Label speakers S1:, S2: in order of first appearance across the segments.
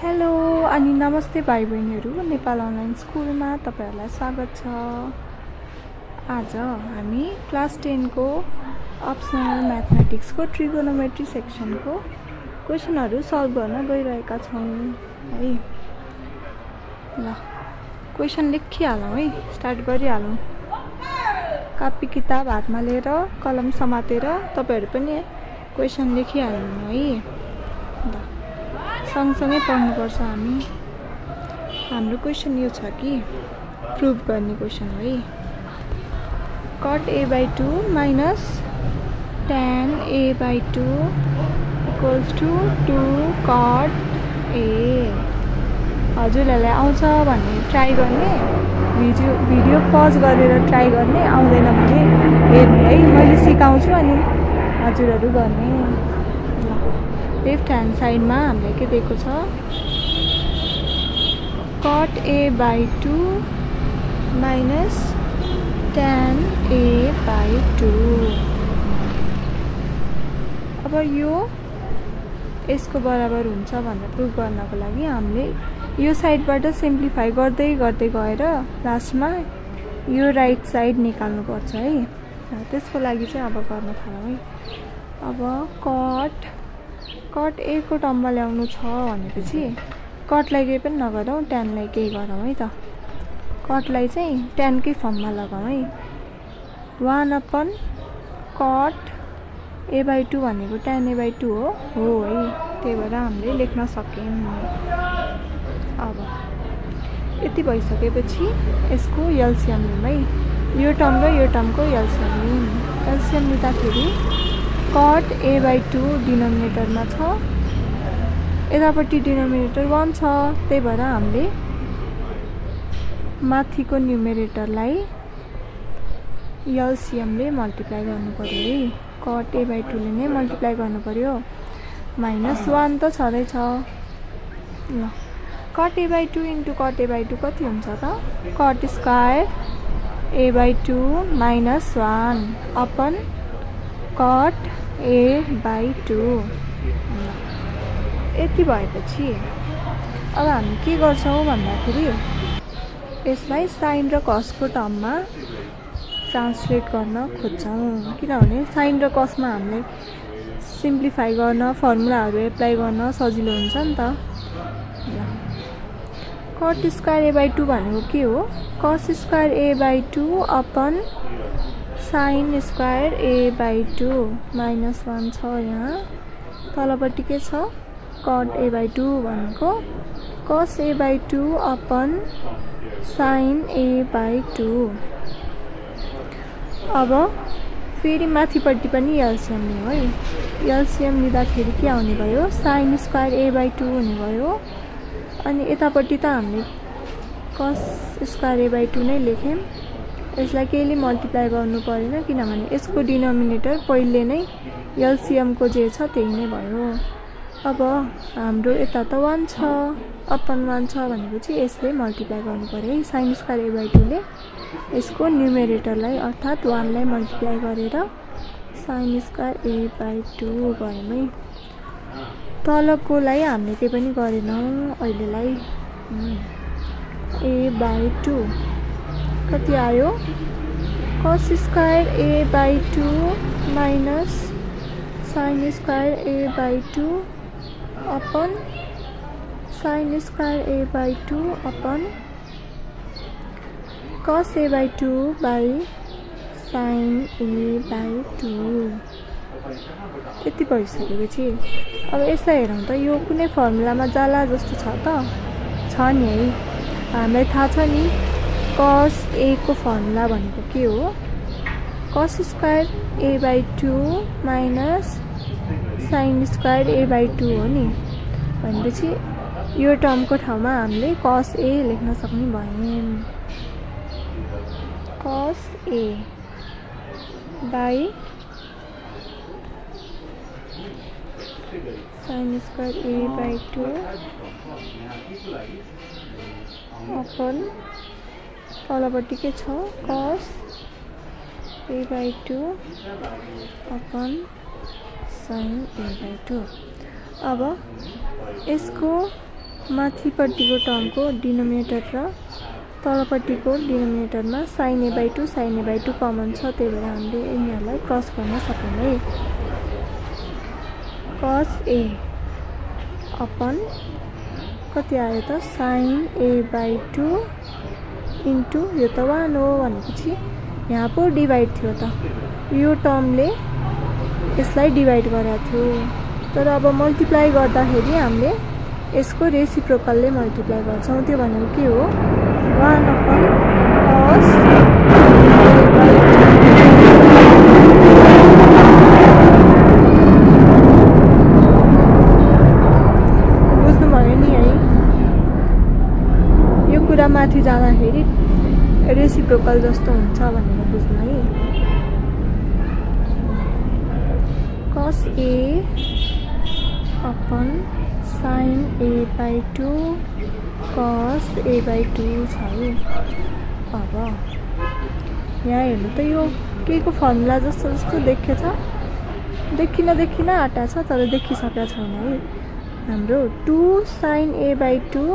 S1: Hello अनि नमस्ते भाइ बहिनीहरू, नेपाल अनलाइन स्कुलमा तपाईहरुलाई स्वागत छ। आज हामी क्लास 10 को अप्सनल म्याथमेटिक्सको ट्रिगोनोमेट्री सेक्सनको क्वेशनहरू सल्भ गर्न गइरहेका छौं है। ल क्वेशन लेखिहालौं है, स्टार्ट गरिहालौं। कापी किताब हातमा लिएर कलम समातेर तपाईहरु पनि क्वेशन लेखिहाल्नु है। ल सँगसँगै पढ्नुपर्छ हामी। हाम्रो क्वेशन यो छ कि प्रुभ गर्ने क्वेशन है। cot a/2 minus tan a/2 equals to 2 cot a। हजुरहरुलाई आउँछ भन्ने ट्राई गर्ने, भिडियो पज गरेर ट्राई गर्ने, आउँदैन भने हेर्ने है। मैले सिकाउँछु अनि हजुरहरु गर्ने। लेफ्ट ह्यान्ड साइडमा हामीले के दिएको छ, cot a/2 minus tan a/2। अब यो यसको बराबर हुन्छ भनेर प्रुभ गर्नको लागि हामीले यो साइडबाट सिम्प्लिफाई गर्दै गर्दै गएर लास्टमा यो राइट साइड निकाल्नु पर्छ है। त्यसको लागि चाहिँ अब गर्न थालौं है। अब कट a को टर्ममा ल्याउनु छ भनेपछि कटलाई केही पनि नगरौँ, ट्यानलाई केही गरौँ है त। कटलाई चाहिँ ट्यानकै फर्ममा लगाउँ है। 1 cot a/2 भनेको tan a/2 हो है। त्यही भएर हामीले लेख्न सक्यौं। अब यति भइसकेपछि यसको एलसीएम लिउँ है। यो टर्म र यो टर्मको एलसीएम लिउँ। एलसीएम लिँदाखेरि cot a/2 डिनोमिनेटरमा छ, यतापट्टि डिनोमिनेटर 1 छ। त्यही भएर हामीले माथिको न्युमेरेटरलाई एलसीएमले मल्टिप्लाई गर्नु पर्यो है। cot a/2 ले नै मल्टिप्लाई गर्नु पर्यो। -1 त छँदै छ। ल cot a/2 into cot a/2 कति हुन्छ त? cot square a/2 -1 upon cot a/2। यति भएपछि अब हामी के गर्छौं भन्दाखेरि यसलाई साइन र कसको टर्ममा ट्रान्सलेट गर्न खोज्छौं। किनभने साइन र कसमा हामीले सिम्प्लिफाई गर्न, फर्मुलाहरू एप्लाई गर्न सजिलो हुन्छ नि त। cot स्क्वायर a/2 भनेको के हो? cos square a/2 upon sin square a/2 -1 छ। यहाँ तलपट्टि के छ? cot a/2 भनेको cos a/2 upon sin a/2। अब फेरि माथिपट्टि पनि एलसीएम लिउँ है। एलसीएम लिँदाखेरि के आउने भयो? sin स्क्वायर a/2 हुने भयो। अनि यतापट्टि त हामीले cos स्क्वायर a/2 नै लेख्यौं। यसलाई केहीले मल्टिप्लाई गर्नु परेन किनभने यसको डिनोमिनेटर पहिले नै एलसीएम को जे छ त्यही नै भयो। अब हाम्रो यता त 1 छ, अपन 1 छ भनेपछि यसले मल्टिप्लाई गर्नु पर्यो है। sin स्क्वायर a/2 ले यसको न्युमेरेटरलाई अर्थात् 1 लाई मल्टिप्लाई गरेर sin स्क्वायर a/2 गर्यौं है। तलकोलाई हामीले केही पनि गरेनौं अहिलेलाई। a/2 कति आयो? cos square a/2 minus sin square a/2 upon sin square a/2 upon cos a/2 by sin a/2। यति भइसकेपछि अब यसलाई हेरौँ त, यो कुनै फर्मुलामा जाला जस्तो छ त? छ नि है। हामीलाई थाहा छ नि cos a को फर्मुला भनेको के हो? cos square a/2 minus sin square a/2 हो नि। भनेपछि यो टर्मको ठाउँमा हामीले cos a लेख्न सक्ने भयौं। cos a by sin square a/2 upon तलपट्टि के छ? cos a/2 upon sin a/2। अब यसको माथिपट्टिको टर्मको डिनोमिनेटर र तलपट्टिको डिनोमिनेटरमा sin a/2 sin a/2 common छ, त्यही भएर हामीले यिनीहरूलाई क्रस गर्न सक्छौँ है। cos a अपन कति आयो त sin a/2 इन्टु यो त 1 हो भनेपछि यहाँ पो डिभाइड थियो त, यो टर्मले यसलाई डिभाइड गरेको थियो। तर अब मल्टिप्लाई गर्दाखेरि हामीले यसको रेसिप्रोकलले मल्टिप्लाई गर्छौँ, त्यो भनेको के हो 1/cos बुझ्नुभयो नि है। यो कुरा माथि जाँदाखेरि रेसिप्रोकल जस्तो हुन्छ भनेर बुझ्नु है। cos a upon sin a/2 cos a/2 छ है। अब यहाँ हेर्नु त यो के को फर्मुला जस्तो जस्तो देखेछ, देखिन आँटा छ तर देखिसकेको छैन है। हाम्रो 2 sin a/2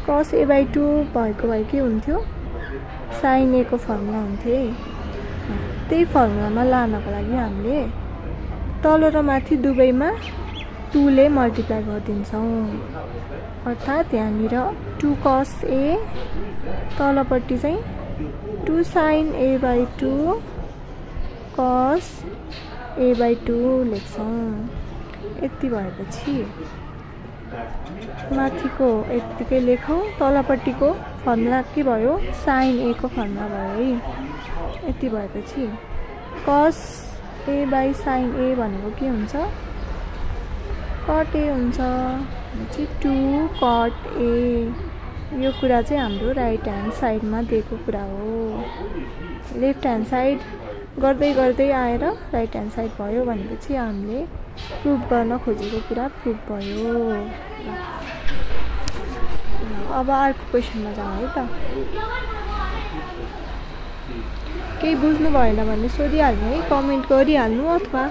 S1: cos a/2 भएको भए के हुन्थ्यो sin a को फर्मुला हुन्थ्यो है। त्यही फर्मुलामा लानको लागि हामीले तल र माथि दुवैमा 2 ले मल्टिप्लाई गरिदिन्छौँ, अर्थात् यहाँनिर 2 cos a तलपट्टि चाहिँ 2 sin a/2 cos a/2 लेख्छौँ। यति भएपछि माथिको यतिकै लेखौँ, तलपट्टिको फर्मुला के भयो sin a को फर्मुला भयो है। यति भएपछि cos a/sin a भनेको के हुन्छ cot a हुन्छ, 2 cot a। यो कुरा चाहिँ हाम्रो राइट ह्यान्ड साइडमा दिएको कुरा हो। लेफ्ट ह्यान्ड साइड गर्दै गर्दै आएर राइट ह्यान्ड साइड भयो भनेपछि हामीले प्रुभ गर्न खोजेको कुरा प्रुभ भयो। अब अर्को क्वेसनमा जाउँ है त। केही बुझ्नु भएन भने सोधिहाल्नु है, कमेन्ट गरिहाल्नु अथवा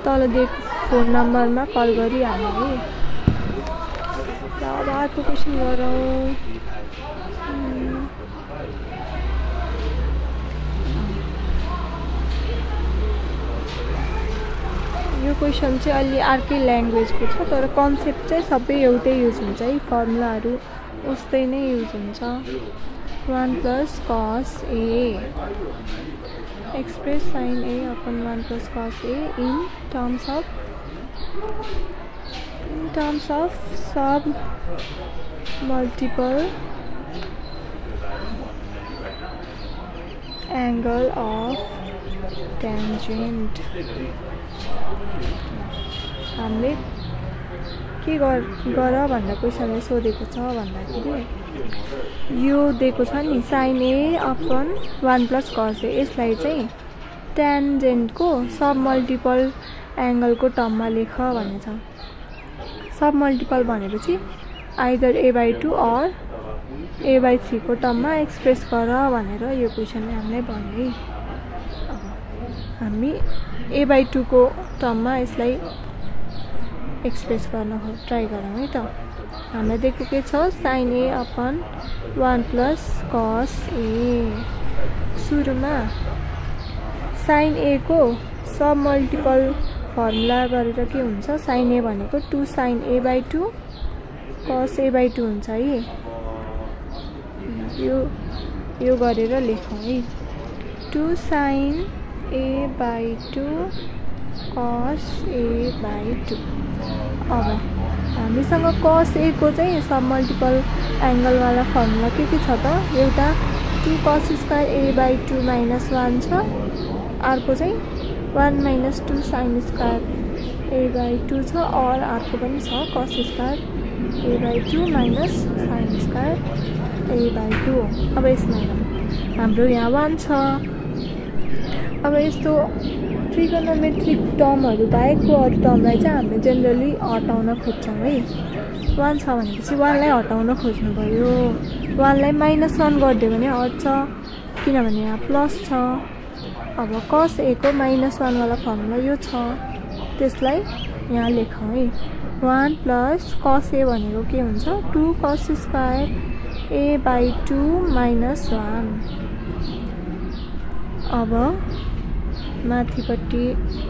S1: तल दिएको फोन नम्बरमा कल गरिहाल्नु है। अब अर्को क्वेसन गरौँ। यो क्वेसन चाहिँ अलि अर्कै ल्याङ्ग्वेजको छ, तर कन्सेप्ट चाहिँ सबै एउटै युज हुन्छ है, फर्मुलाहरू उस्तै नै युज हुन्छ। 1 + cos a express sin a upon 1 + cos a in terms of sub multiple angle of tangent। हामीले के गर भनेर क्वेसनले सोधेको छ भन्दाखेरि यो दिएको छ नि sin a upon 1 + cos a, यसलाई चाहिँ ट्यान्जेन्टको सब मल्टिपल एङ्गलको टर्ममा लेख भनेछ। सब मल्टिपल भनेपछि आइदर a/2 और a/3 को टर्ममा एक्सप्रेस गर भनेर यो क्वेसनले हामीलाई भन्यो है। हामी a/2 को टर्ममा यसलाई एक्सप्रेस गर्न ट्राई गरौँ है त। हामीलाई दिएको के छ sin a upon 1 + cos a। सुरुमा sin a को सब मल्टिपल फर्मुला गरेर के हुन्छ sin a भनेको 2 sin a/2 cos a/2 हुन्छ है। यो गरेर लेखौँ है 2 sin a/2 cos a/2। अब हामीसँग cos a को चाहिँ सब मल्टिपल एङ्गलवाला फर्मुला के छ त, एउटा 2 cos स्क्वायर a/2 - 1 छ, अर्को चाहिँ 1 - 2 sin स्क्वायर a/2 छ, और अर्को पनि छ cos square a/2 - sin square a/2। अब यसमा हाम्रो यहाँ 1 छ। अब यस्तो ट्रिगोनोमेट्रिक टर्महरू बाहेकको अरू टर्मलाई चाहिँ हामीले जेनरली हटाउन खोज्छौँ है। 1 छ भनेपछि 1 लाई हटाउन खोज्नु पऱ्यो। 1 लाई -1 गरिदियो भने हट्छ, किनभने यहाँ प्लस छ। अब cos a को -1 वाला फर्मुला यो छ, त्यसलाई यहाँ लेखौँ है 1 प्लस कस ए भनेको के हुन्छ 2 cos square A by 2 minus 1। अब माथिपट्टि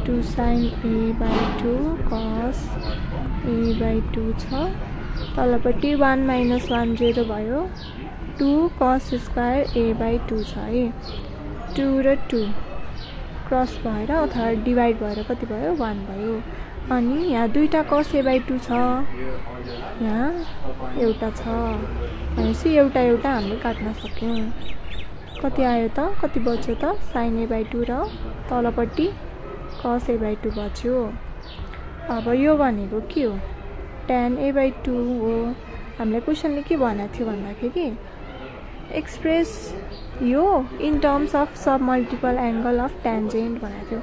S1: 2 साइन ए बाई 2 कस ए बाई 2 छ, तलपट्टि 1 माइनस 1 0 भयो, 2 कस स्क्वायर ए बाई 2 छ है। 2 र 2 क्रस भएर अथवा डिभाइड भएर कति भयो 1 भयो। अनि यहाँ दुईटा कस ए बाई 2 छ, यहाँ एउटा छ भनेपछि एउटा एउटा हामीले काट्न सक्यौँ। कति आयो त, कति बच्यो त साइन ए बाई 2 र तलपट्टि कस ए बाई 2 बच्यो। अब यो भनेको के हो tan ए बाई 2 हो। हामीले क्वेसनले के भनेको थियो भन्दाखेरि एक्सप्रेस यो in terms of sub multiple angle of tangent भनेको थियो।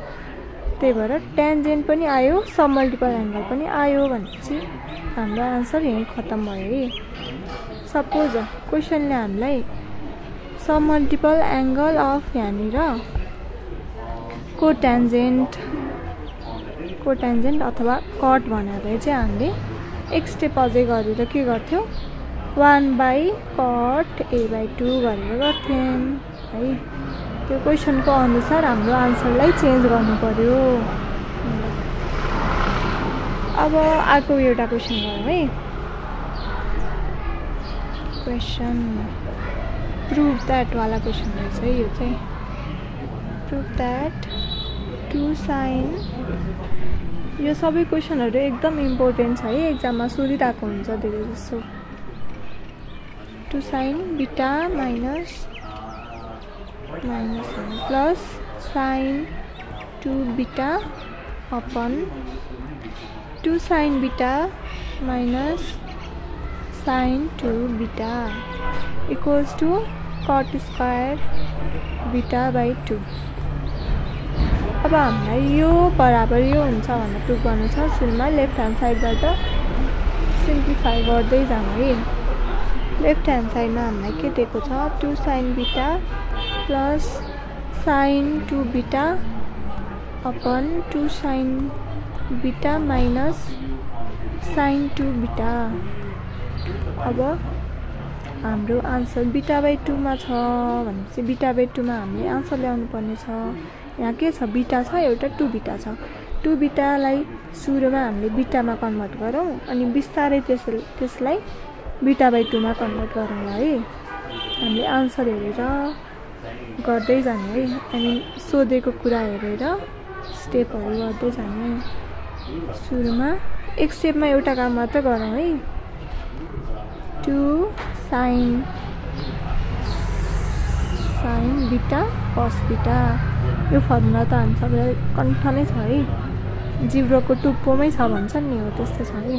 S1: त्यही भएर ट्यान्जेन्ट पनि आयो सब मल्टिपल एङ्गल पनि आयो भनेपछि हाम्रो आन्सर यहीँ खत्तम भयो है। सपोज क्वेसनले हामीलाई सब मल्टिपल एङ्गल अफ यहाँनिर कोट्यान्जेन्ट अथवा कट भनेर चाहिँ हामीले एक स्टेप अझै गरेर के गर्थ्यौँ 1 बाई कट ए बाई 2 गरेर गर्थ्यौँ है। त्यो क्वेसनको अनुसार हाम्रो आन्सरलाई चेन्ज गर्नु पर्यो। अब अर्को एउटा क्वेसन गरौँ है। क्वेसन प्रुभ द्याट वाला क्वेसन रहेछ है यो चाहिँ। प्रुभ द्याट 2 साइन, यो सबै क्वेसनहरू एकदम इम्पोर्टेन्ट छ है, एक्जाममा सोधिरहेको हुन्छ धेरै जस्तो। 2 sine beta minus plus sine 2 beta upon 2 sine beta minus sine 2 beta equals to cot square beta by 2। अब हामीलाई यो बराबर यो हुन्छ भनेर प्रुभ गर्नु छ। सुरुमा लेफ्ट ह्यान्ड साइडबाट सिम्प्लिफाई गर्दै जानु है। लेफ्ट ह्यान्ड साइडमा हामीलाई के दिएको छ 2 साइन बिटा plus sine 2 beta upon 2 sine beta minus sine 2 beta. अब हाम्रो आन्सर बिटा बाई 2 मा छ भनेपछि बिटा बाई 2 मा हामीले आन्सर ल्याउनु पर्ने छ। यहाँ के छ बिटा छ, एउटा 2 बिटा छ। 2 बिटालाई सुरुमा हामीले बिटामा कन्भर्ट गरौँ अनि बिस्तारै त्यसलाई बिटा बाई 2 मा कन्भर्ट गरौँ है। हामीले आन्सर हेरेर गर्दै जाने है, अनि सोधेको कुरा हेरेर स्टेपहरू गर्दै जाने। सुरुमा एक स्टेपमा एउटा काम मात्र गरौँ है। 2 साइन बिटा कस बिटा, यो फर्मुला त हामी सबैलाई कन्ठ नै छ है, जिब्रोको टुप्पोमै छ भन्छन् नि हो त्यस्तो छ है।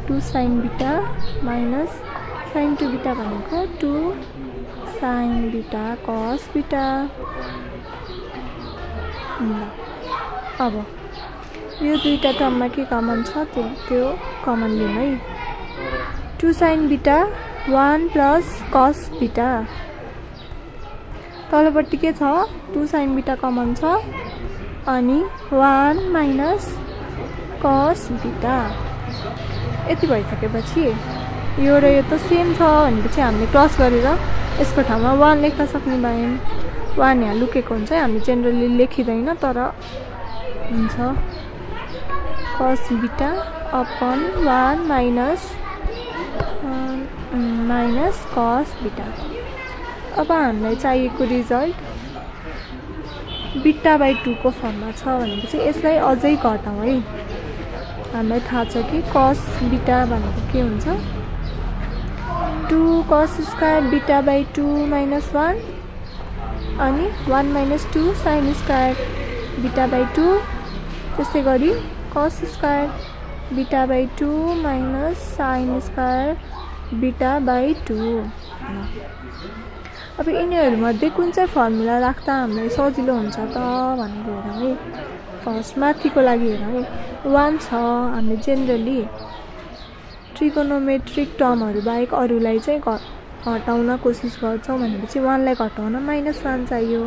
S1: 2 साइन बिटा माइनस साइन 2 बिटा भनेको 2 साइन बिटा कस बिटा। अब यो दुईटा टर्ममा के कमन छ त्यो कमन लिउँ है। 2 साइन बिटा 1 प्लस कस बिटा, तलपट्टि के छ 2 साइन बिटा कमन छ अनि 1 माइनस कस बिटा। यति भइसकेपछि यो र यो त सेम छ भनेपछि हामीले क्रस गरेर यसको ठाउँमा 1 लेख्न सक्ने भयौँ। 1 यहाँ लुकेको हुन्छ, हामी जेनरली लेखिँदैन तर हुन्छ कस बिटा अपन 1 माइनस कस बिटा। अब हामीलाई चाहिएको रिजल्ट बिटा बाई 2 को फर्ममा छ भनेपछि यसलाई अझै घटाउँ है। हामीलाई थाहा छ कि कस बिटा भनेको के हुन्छ 2 cos square beta by 2 minus 1 अनि 1 minus 2 sine square beta by 2, त्यस्तै गरी cos square beta by 2 minus sine square beta by 2। अब यिनीहरूमध्ये कुन चाहिँ फर्मुला राख्दा हामीलाई सजिलो हुन्छ त भनेर हेरौँ है। फर्स्ट माथिको लागि हेरौँ है। 1 छ, हामीले जेनरली ट्रिगोनोमेट्रिक टर्महरू बाहेक अरूलाई चाहिँ हटाउन कोसिस गर्छौँ भनेपछि 1 लाई घटाउन -1 चाहियो।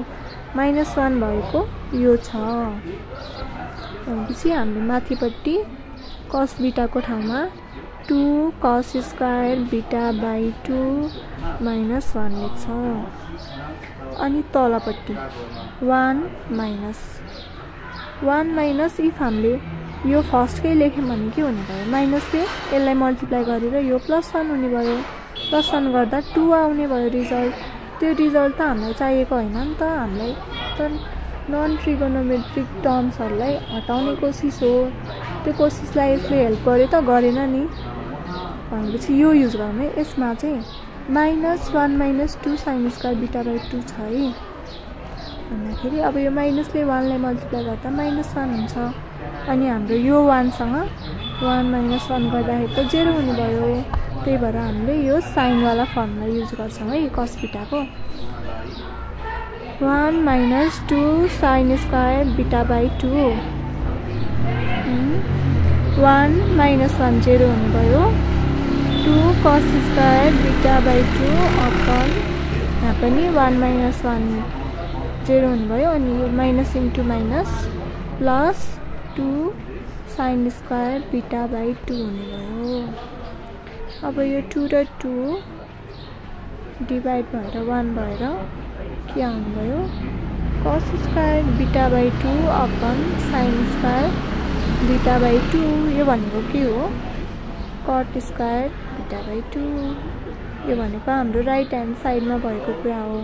S1: -1 भएको यो छ भनेपछि हामीले माथिपट्टि cos बीटाको ठाउँमा 2 cos square beta by 2 minus 1 लेख्छौँ। अनि तलपट्टि 1 माइनस इफ हामीले यो फर्स्टकै लेख्यौँ भने के हुने भयो, माइनसले यसलाई मल्टिप्लाई गरेर यो +1 हुने भयो। +1 गर्दा 2 आउने भयो रिजल्ट। त्यो रिजल्ट त हामीलाई चाहिएको होइन नि त, हामीलाई त नन ट्रिगोनोमेट्रिक टर्म्सहरूलाई हटाउने कोसिस हो। त्यो कोसिसलाई यसले हेल्प गर्यो त गरेन नि भनेपछि यो युज गरौँ है। यसमा चाहिँ -1 - 2 sin स्क्वायर बीटा बाई 2 छ है भन्दाखेरि अब यो माइनसले 1 लाई मल्टिप्लाई गर्दा -1 हुन्छ। अनि हाम्रो यो 1 सँग 1 - 1 गर्दाखेरि त 0 हुने भयो। त्यही भएर हामीले यो साइनवाला फर्मुला युज गर्छौँ है cos बीटाको। 1 - 2 sin square beta by 2 1 - 1 0 हुने भयो। 2 cos square beta by 2 upon यहाँ पनि 1 - 1 0 हुने भयो। अनि यो minus into minus plus 2 sin square beta by 2 हुने भयो। अब यो 2 र 2 डिभाइड भएर 1 भएर के आउनु भयो, cos square beta by 2 upon sin square beta by 2। यो भनेको के हो, cot स्क्वायर बीटा बाई 2। यो भनेको हाम्रो राइट ह्यान्ड साइडमा भएको कुरा हो।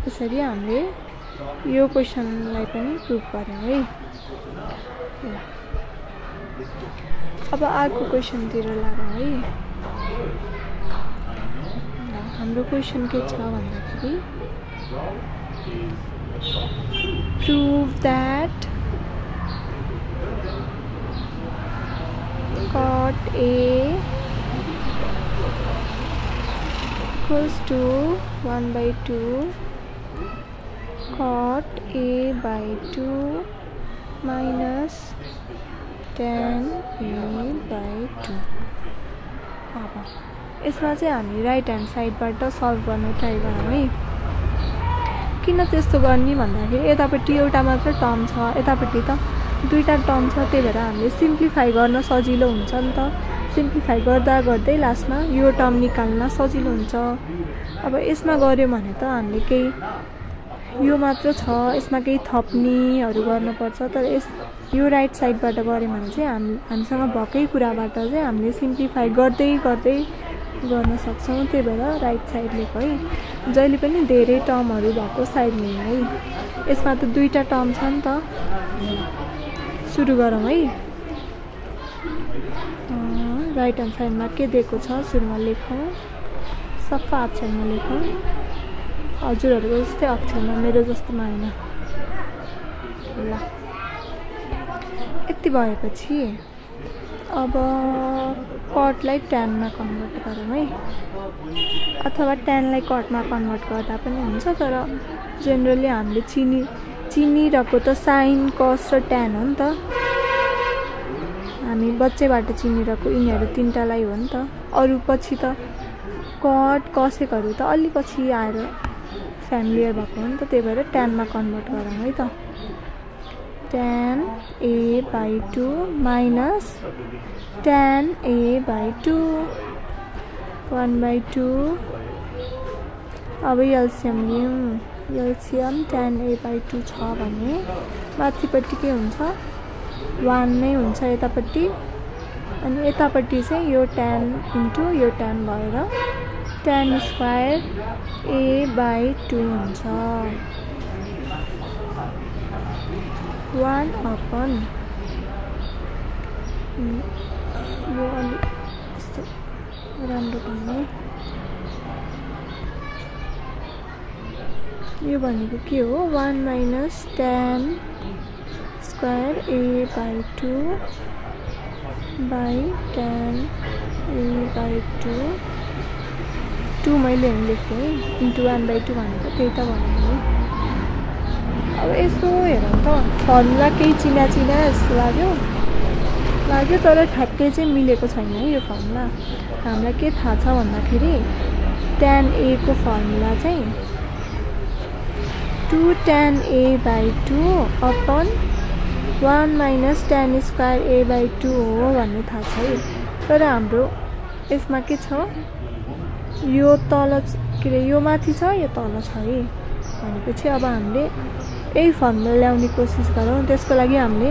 S1: यसरी हामीले यो क्वेसनलाई पनि प्रुभ गर्यौँ है। अब अर्को क्वेसनतिर लागौँ है। हाम्रो क्वेसन के छ भन्दाखेरि prove that cot A equals to 1/2 cot A by 2 minus tan A by 2। अब यसमा चाहिँ हामी राइट ह्यान्ड साइडबाट सल्भ गर्न ट्राई गरौँ है। किन त्यस्तो गर्ने भन्दाखेरि यतापट्टि एउटा मात्र टर्म छ, यतापट्टि त दुईटा टर्म छ। त्यही भएर हामीले सिम्प्लिफाई गर्न सजिलो हुन्छ नि त। सिम्प्लिफाई गर्दा गर्दै लास्टमा यो टर्म निकाल्न सजिलो हुन्छ। अब यसमा गऱ्यो भने त हामीले केही यो मात्र छ, यसमा केही थप्नेहरू गर्नुपर्छ। तर यो राइट साइडबाट गऱ्यो भने चाहिँ हामीसँग भएकै कुराबाट चाहिँ हामीले सिम्प्लिफाई गर्दै गर्दै गर्न सक्छौँ। त्यही भएर राइट साइड लेख है। जहिले पनि धेरै टर्महरू भएको साइड लिनु है। यसमा त दुईटा टर्म छ नि त। सुरु गरौँ है। राइट ह्यान्ड साइडमा के दिएको छ सुरुमा लेखौँ, सफा अक्षरमा लेखौँ। हजुरहरूको जस्तै अक्षरमा, मेरो जस्तोमा होइन। ल यति भएपछि अब कटलाई ट्यानमा कन्भर्ट गरौँ है, अथवा ट्यानलाई कटमा कन्भर्ट गर्दा पनि हुन्छ। तर जेनरली हामीले चिनिरहेको त साइन कस र ट्यान हो नि त। हामी बच्चैबाट चिनिरहेको यिनीहरू तिनटालाई हो नि त। अरू पछि त कट कसेकहरू त अलि पछि आएर फ्यामिलियर भएको हो नि त। त्यही भएर ट्यानमा कन्भर्ट गरौँ है त। tan A by 2 minus tan A by 2 1/2। अब एलसियम लियौँ। एलसियम tan A by 2 छ भने माथिपट्टि के हुन्छ, 1 नै हुन्छ यतापट्टि। अनि यतापट्टि चाहिँ यो tan इन्टु यो tan भएर tan स्क्वायर A by 2 हुन्छ। 1 अपन यो अलि राम्रो भन्ने, यो भनेको के हो, 1 minus tan square A by 2 by tan A by 2 मैले लेख्थेँ है, इन्टु 1/2 भनेको त्यही त भनेको। अब यसो हेरौँ त, फर्मुला केही चिना जस्तो लाग्यो तर ठ्याक्कै चाहिँ मिलेको छैन है यो फर्मुला। हामीलाई के थाहा छ भन्दाखेरि tan A को फर्मुला चाहिँ 2 tan A by 2 upon 1 - tan square a/2 हो भन्ने थाहा छ है। तर हाम्रो यसमा के छ, यो तल के अरे यो माथि छ, यो तल छ है। भनेपछि अब हामीले यही फर्मुला ल्याउने कोसिस गरौँ। त्यसको लागि हामीले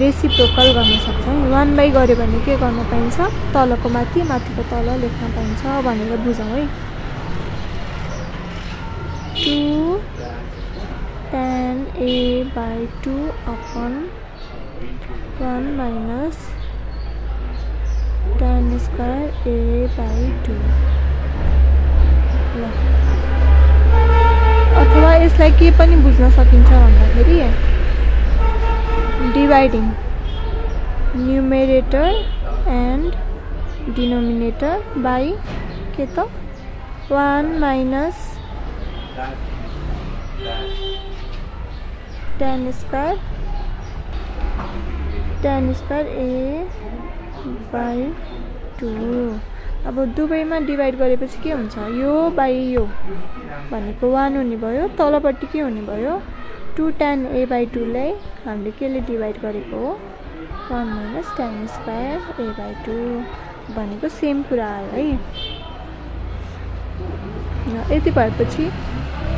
S1: रेसिप्रोकल गर्न सक्छौँ। 1/, गऱ्यो भने के गर्न पाइन्छ, तलको माथि माथिको तल लेख्न पाइन्छ भनेर बुझौँ है। 2 tan a/2 upon 1 - tan square a/2। ल, अथवा यसलाई के पनि बुझ्न सकिन्छ भन्दाखेरि dividing numerator and denominator by के त 1 - tan स्क्वायर a/2। अब दुवैमा डिभाइड गरेपछि के हुन्छ, यो बाई यो भनेको 1 हुने भयो। तलपट्टि के हुने भयो, 2 tan a/2 लाई हामीले केले डिभाइड गरेको हो, 1 - tan स्क्वायर a/2 भनेको सेम कुरा आयो है। यति भएपछि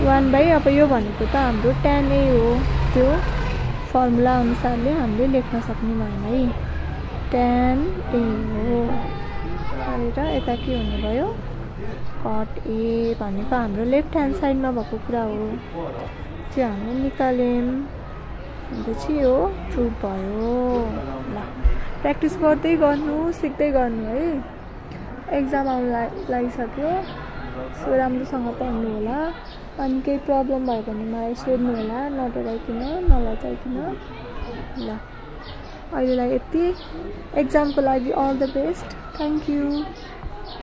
S1: 1/, अब यो भनेको त हाम्रो tan a हो, त्यो फर्मुला अनुसारले हामीले लेख्न सक्ने भएन है। tan a हो गरेर यता के हुने भयो, cot a भनेको हाम्रो लेफ्ट ह्यान्ड साइडमा भएको कुरा हो, त्यो हामीले निकाल्यौँ। भनेपछि यो ट्रु भयो। ल, प्र्याक्टिस गर्दै गर्नु, सिक्दै गर्नु है। एक्जाम आउनु लागिसक्यो, सो राम्रोसँग पढ्नु होला। अनि केही प्रब्लम भयो भने मलाई सोध्नु होला, नडराइकन नलजाइकन। ल, अहिलेलाई यति। एक्जामको लागि all the best. Thank you.